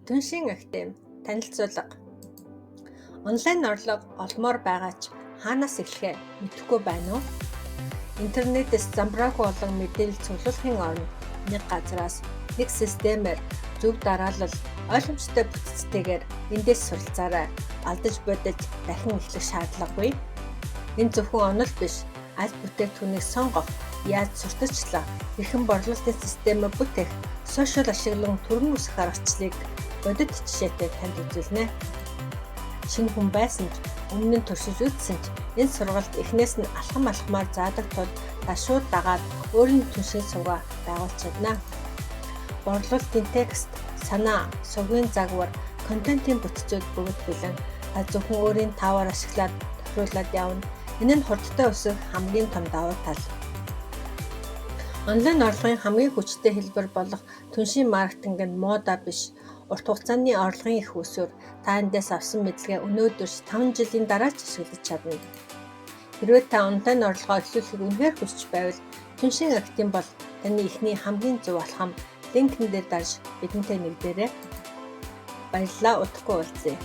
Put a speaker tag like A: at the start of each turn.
A: Түншийн актив танилцуулга. Онлайн орлого олмоор байгаа ч хаанаас эхлэхээ мэдэхгүй байна уу? Интернетээс замбраагүй олон мэдээлэл цуглуулахын оронд нэг газраас нэг системээр зөв дараалал ойлгомжтой бүтцтэйгээр эндээс суралцаарай. Алдаж бодож дахин эхлэх шаардлагагүй. Энэ зөвхөн онол биш, аль бүтээгдэхүүнийг сонгох, яаж сурталчлах, хэрхэн борлуулалтын системээ бүтээх, сошиал ашиглан төрөн үсэх аргачлалыг бодит жишээтэй танд үзүүлнэ. Шинэ хүн байсан ч өмнө нь туршиж үзсэн ч энэ сургалт эхнээс нь алхамаар заадаг тул та шууд дагаад өөрийн түншийн сувгаа байгуулж чадна. Борлуулалтын текст, санаа, сувгийн загвар, контентын бүтцүүд бүгд бэлэн та зөвхөн өөрийн таваар ашиглаад тохируулаад явна. Энэ нь хурдтай өсөх хамгийн том давуу тал. Онлайн орлогын хамгийн хүчтэй хэлбэр болох түншийн маркетинг нь мода биш, урт хугацааны орлогын их өсвөр. Та эндээс авсан мэдлэгээ өнөөдөр 5 жилийн дараа ч ашиглаж чадна. Хэрвээ та онлайн орлогоо эхлүүлэхийг үнэхээр хүсч байвал түншийн актив бол таны эхний хамгийн зөв алхам. Линкэн дээр дарж бидэнтэй нэгдээрэй. Баярлалаа, удахгүй уулзъя.